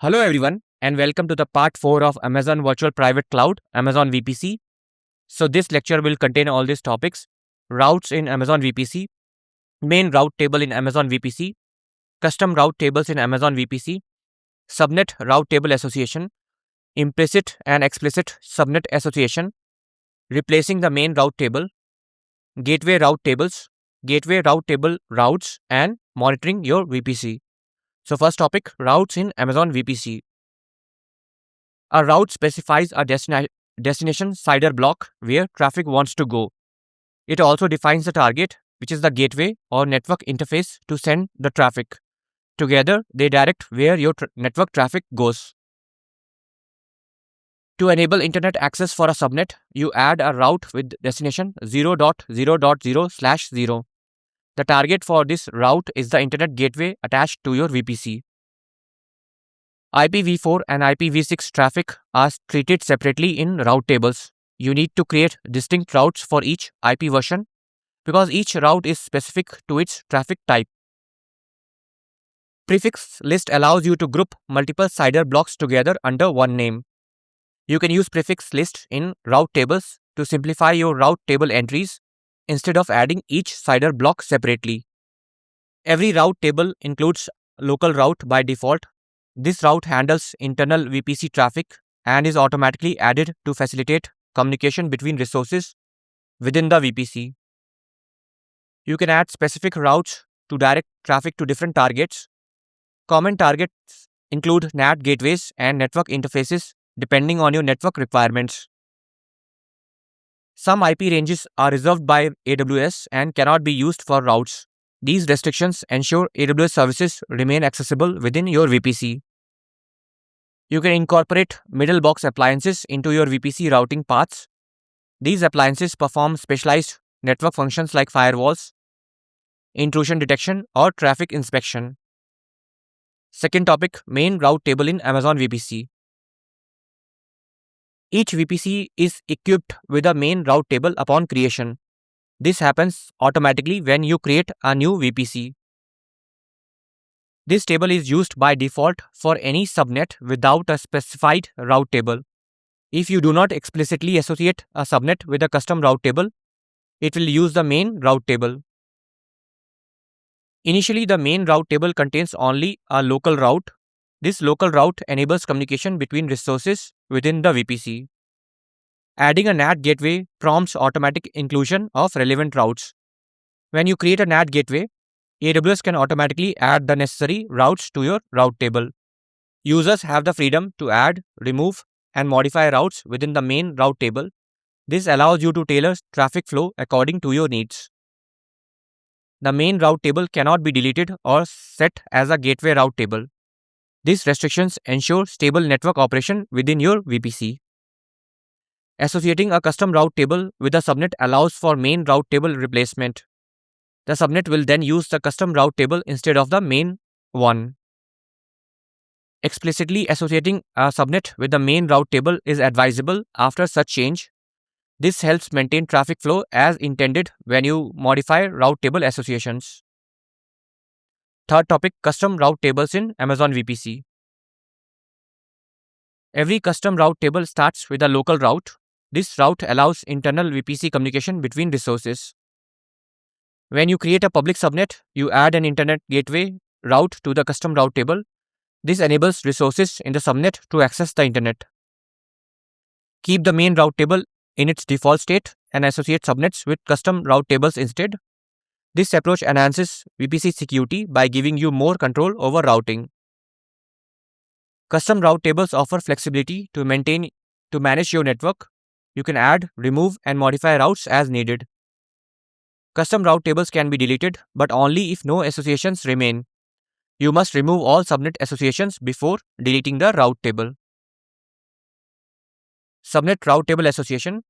Hello everyone and welcome to the part 4 of Amazon Virtual Private Cloud, Amazon VPC. So this lecture will contain all these topics: routes in Amazon VPC, main route table in Amazon VPC, custom route tables in Amazon VPC, subnet route table association, implicit and explicit subnet association, replacing the main route table, gateway route tables, gateway route table routes, and monitoring your VPC. So first topic, routes in Amazon VPC. A route specifies a destination CIDR block where traffic wants to go. It also defines the target, which is the gateway or network interface to send the traffic. Together, they direct where your network traffic goes. To enable internet access for a subnet, you add a route with destination 0.0.0/0. The target for this route is the internet gateway attached to your VPC. IPv4 and IPv6 traffic are treated separately in route tables. You need to create distinct routes for each IP version because each route is specific to its traffic type. Prefix list allows you to group multiple CIDR blocks together under one name. You can use prefix list in route tables to simplify your route table entries instead of adding each CIDR block separately. Every route table includes local route by default. This route handles internal VPC traffic and is automatically added to facilitate communication between resources within the VPC. You can add specific routes to direct traffic to different targets. Common targets include NAT gateways and network interfaces depending on your network requirements. Some IP ranges are reserved by AWS and cannot be used for routes. These restrictions ensure AWS services remain accessible within your VPC. You can incorporate middle box appliances into your VPC routing paths. These appliances perform specialized network functions like firewalls, intrusion detection, or traffic inspection. Second topic, main route table in Amazon VPC. Each VPC is equipped with a main route table upon creation. This happens automatically when you create a new VPC. This table is used by default for any subnet without a specified route table. If you do not explicitly associate a subnet with a custom route table, it will use the main route table. Initially, the main route table contains only a local route. This local route enables communication between resources within the VPC. Adding a NAT gateway prompts automatic inclusion of relevant routes. When you create a NAT gateway, AWS can automatically add the necessary routes to your route table. Users have the freedom to add, remove, and modify routes within the main route table. This allows you to tailor traffic flow according to your needs. The main route table cannot be deleted or set as a gateway route table. These restrictions ensure stable network operation within your VPC. Associating a custom route table with a subnet allows for main route table replacement. The subnet will then use the custom route table instead of the main one. Explicitly associating a subnet with the main route table is advisable after such change. This helps maintain traffic flow as intended when you modify route table associations. Third topic, custom route tables in Amazon VPC. Every custom route table starts with a local route. This route allows internal VPC communication between resources. When you create a public subnet, you add an internet gateway route to the custom route table. This enables resources in the subnet to access the internet. Keep the main route table in its default state and associate subnets with custom route tables instead. This approach enhances VPC security by giving you more control over routing. Custom route tables offer flexibility to manage your network. You can add, remove, and modify routes as needed. Custom route tables can be deleted, but only if no associations remain. You must remove all subnet associations before deleting the route table. Subnet route table association.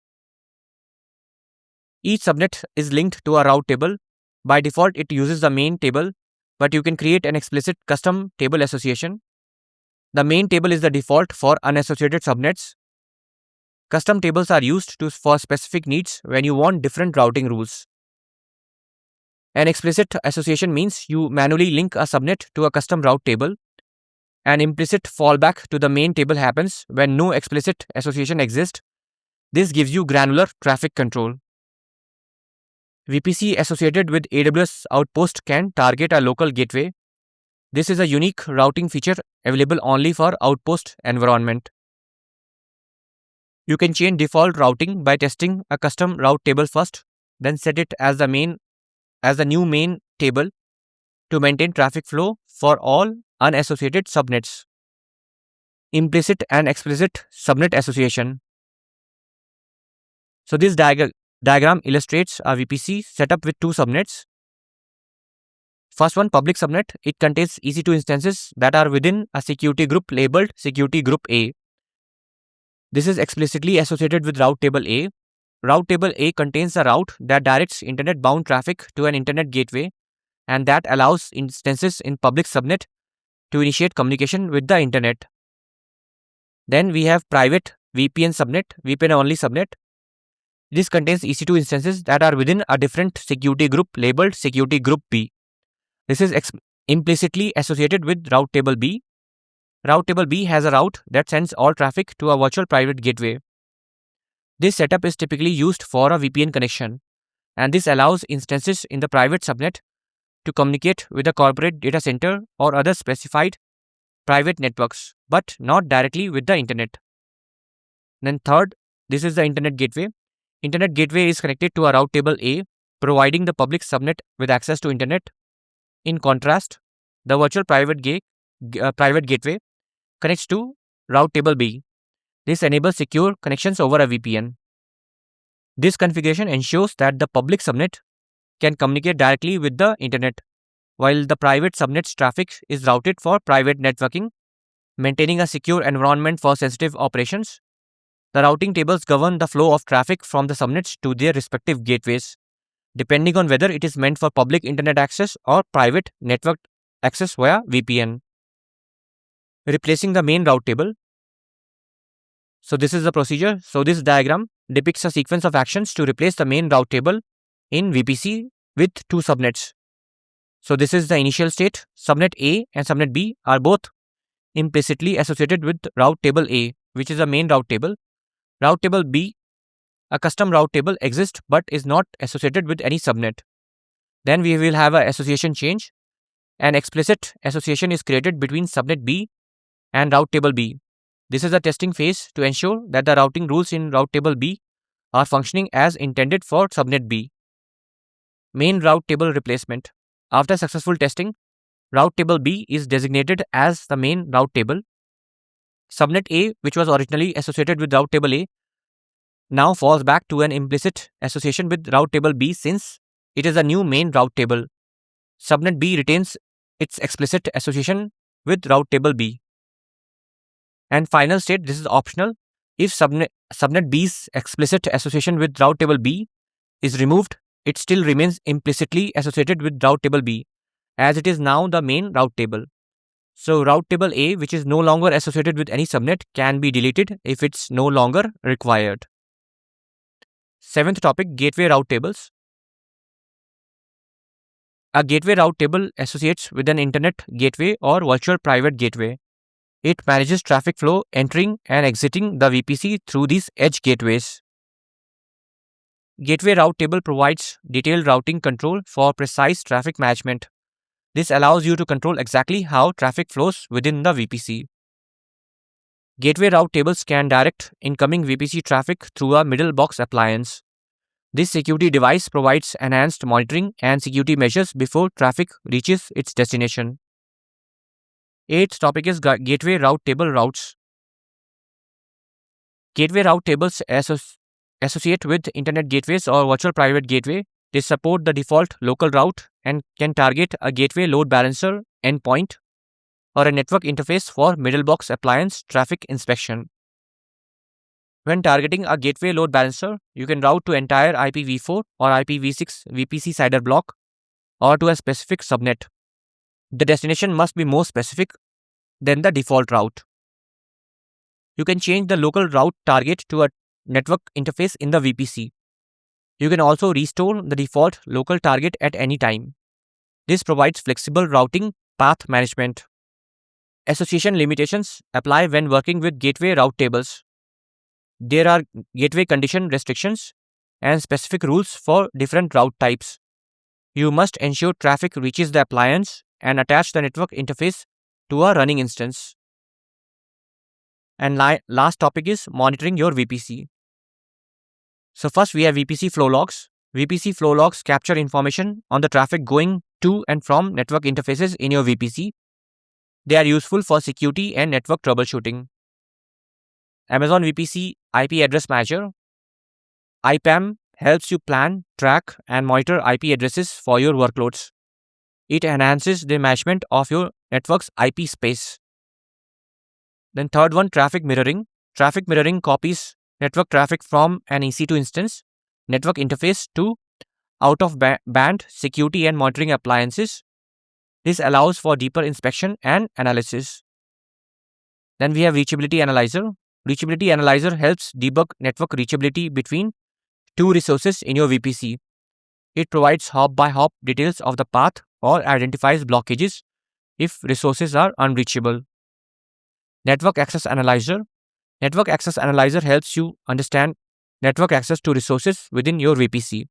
Each subnet is linked to a route table. By default, it uses the main table, but you can create an explicit custom table association. The main table is the default for unassociated subnets. Custom tables are used for specific needs when you want different routing rules. An explicit association means you manually link a subnet to a custom route table An implicit fallback to the main table happens when no explicit association exists. This gives you granular traffic control. VPC associated with AWS Outpost can target a local gateway. This is a unique routing feature available only for Outpost environment. You can change default routing by testing a custom route table first, then set it as the new main table to maintain traffic flow for all unassociated subnets. Implicit and explicit subnet association. So this diagram illustrates a VPC setup with two subnets. First one, public subnet. It contains EC2 instances that are within a security group labeled security group A. This is explicitly associated with route table A. Route table A contains a route that directs internet-bound traffic to an internet gateway, and that allows instances in public subnet to initiate communication with the internet. Then we have private VPN subnet, VPN only subnet. This contains EC2 instances that are within a different security group labeled security group B. This is implicitly associated with route table B. Route table B has a route that sends all traffic to a virtual private gateway. This setup is typically used for a VPN connection, and this allows instances in the private subnet to communicate with a corporate data center or other specified private networks, but not directly with the internet. Then third, this is the internet gateway. Internet gateway is connected to a route table A, providing the public subnet with access to internet. In contrast, the virtual private gateway connects to route table B. This enables secure connections over a VPN. This configuration ensures that the public subnet can communicate directly with the internet, while the private subnet's traffic is routed for private networking, maintaining a secure environment for sensitive operations. The routing tables govern the flow of traffic from the subnets to their respective gateways, depending on whether it is meant for public internet access or private network access via VPN. Replacing the main route table. So this is the procedure. So this diagram depicts a sequence of actions to replace the main route table in VPC with two subnets. So this is the initial state. Subnet A and subnet B are both implicitly associated with route table A, which is the main route table. Route table B, a custom route table exists but is not associated with any subnet. Then we will have an association change. An explicit association is created between subnet B and route table B. This is the testing phase to ensure that the routing rules in route table B are functioning as intended for subnet B. Main route table replacement. After successful testing, route table B is designated as the main route table. Subnet A, which was originally associated with route table A, now falls back to an implicit association with route table B since it is a new main route table. Subnet B retains its explicit association with route table B. And final state, this is optional. If subnet B's explicit association with route table B is removed, it still remains implicitly associated with route table B, as it is now the main route table. So route table A, which is no longer associated with any subnet, can be deleted if it's no longer required. Seventh topic, gateway route tables. A gateway route table associates with an internet gateway or virtual private gateway. It manages traffic flow entering and exiting the VPC through these edge gateways. Gateway route table provides detailed routing control for precise traffic management. This allows you to control exactly how traffic flows within the VPC. Gateway route tables can direct incoming VPC traffic through a middle box appliance. This security device provides enhanced monitoring and security measures before traffic reaches its destination. Eighth topic is gateway route table routes. Gateway route tables associate with internet gateways or virtual private gateway. They support the default local route and can target a gateway load balancer endpoint or a network interface for middle box appliance traffic inspection. When targeting a gateway load balancer, you can route to entire IPv4 or IPv6 VPC CIDR block or to a specific subnet. The destination must be more specific than the default route. You can change the local route target to a network interface in the VPC. You can also restore the default local target at any time. This provides flexible routing path management. Association limitations apply when working with gateway route tables. There are gateway condition restrictions and specific rules for different route types. You must ensure traffic reaches the appliance and attach the network interface to a running instance. And last topic is monitoring your VPC. So first we have VPC flow logs. VPC flow logs capture information on the traffic going to and from network interfaces in your VPC. They are useful for security and network troubleshooting. Amazon VPC IP Address Manager. IPAM helps you plan, track, and monitor IP addresses for your workloads. It enhances the management of your network's IP space. Then third one, traffic mirroring. Traffic mirroring copies network traffic from an EC2 instance, network interface to out-of-band security and monitoring appliances. This allows for deeper inspection and analysis. Then we have Reachability Analyzer. Reachability Analyzer helps debug network reachability between two resources in your VPC. It provides hop-by-hop details of the path or identifies blockages if resources are unreachable. Network Access Analyzer. Network Access Analyzer helps you understand network access to resources within your VPC.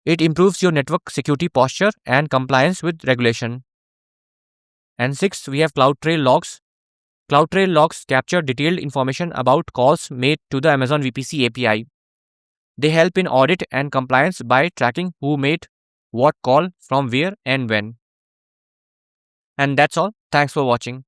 It improves your network security posture and compliance with regulation. And sixth, we have CloudTrail logs. CloudTrail logs capture detailed information about calls made to the Amazon VPC API. They help in audit and compliance by tracking who made what call, from where, and when. And that's all. Thanks for watching.